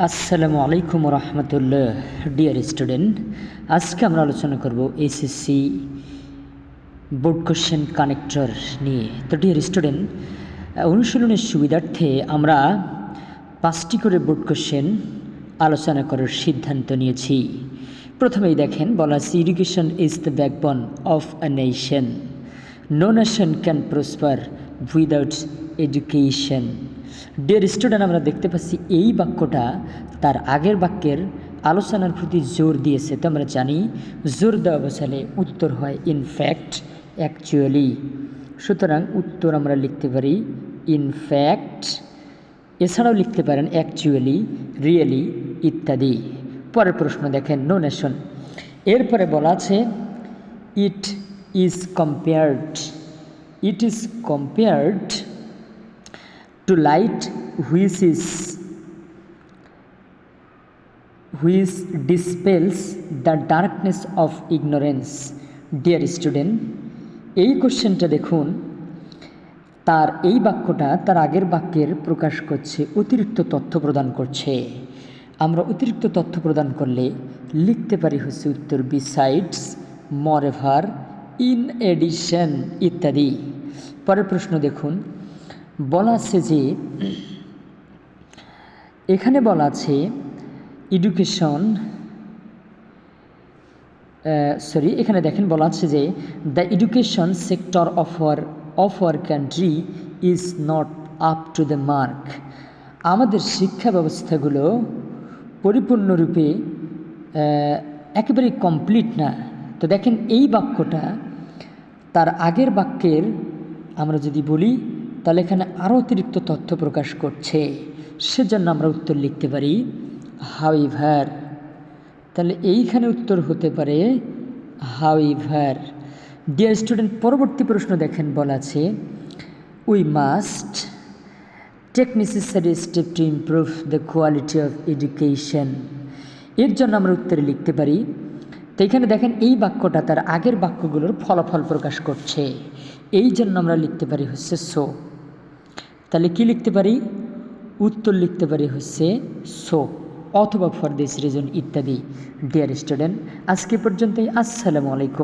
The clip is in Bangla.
আসসালামু আলাইকুম রহমতুল্লাহ। ডিয়ার স্টুডেন্ট, আজকে আমরা আলোচনা করব এসএসসি বোর্ড কোশ্চেন কানেক্টর নিয়ে। তো ডিয়ার স্টুডেন্ট, অনুশীলনের সুবিধার্থে আমরা 5টি করে বোর্ড কোশ্চেন আলোচনা করার সিদ্ধান্ত নিয়েছি। প্রথমেই দেখেন, বলা আছে education is the backbone of a nation, no nation can prosper without education. Dear student, আমরা দেখতে পাচ্ছি এই বাক্যটা তার আগের বাক্যের আলোচনার প্রতি জোর দিয়েছে। তো আমরা জানি জোর দেওয়া বসালে উত্তর হয় ইনফ্যাক্ট, অ্যাকচুয়ালি। সুতরাং উত্তর আমরা লিখতে পারি ইনফ্যাক্ট। এছাড়াও লিখতে পারেন অ্যাকচুয়ালি, রিয়েলি ইত্যাদি। পরের প্রশ্ন দেখেন, নো নেশন। এরপরে বলা আছে it is compared to light which dispels the darkness of ignorance. Dear student, এই কোশ্চেনটা দেখুন, তার এই বাক্যটা তার আগের বাক্যের প্রকাশ করছে, অতিরিক্ত তথ্য প্রদান করছে। আমরা অতিরিক্ত তথ্য প্রদান করলে লিখতে পারি হচ্ছে উত্তর বিসাইডস, মরএভার, ইন এডিশন ইত্যাদি। পরের প্রশ্ন দেখুন, বলা আছে যে এখানে বলা আছে এখানে দেখেন বলা আছে যে the education sector of our country is not up to the mark. আমাদের শিক্ষা ব্যবস্থাগুলো পরিপূর্ণরূপে একেবারে কমপ্লিট না। তো দেখেন এই বাক্যটা তার আগের বাক্যের আমরা যদি বলি তাহলে এখানে আরও অতিরিক্ত তথ্য প্রকাশ করছে, সেজন্য আমরা উত্তর লিখতে পারি হাউএভার। তাহলে এইখানে উত্তর হতে পারে হাউএভার। ডিয়ার স্টুডেন্ট, পরবর্তী প্রশ্ন দেখেন, বলা আছে we must take necessary step to improve the quality of education. এর জন্য আমরা উত্তরে লিখতে পারি, তো এখানে দেখেন এই বাক্যটা তার আগের বাক্যগুলোর ফলাফল প্রকাশ করছে, এই জন্য আমরা লিখতে পারি হচ্ছে সো। তাহলে কি লিখতে পারি? উত্তর লিখতে পারি হচ্ছে সো, অথবা ফর দিস রিজন ইত্যাদি। ডিয়ার স্টুডেন্ট, আজকে পর্যন্তই। আসসালামু আলাইকুম।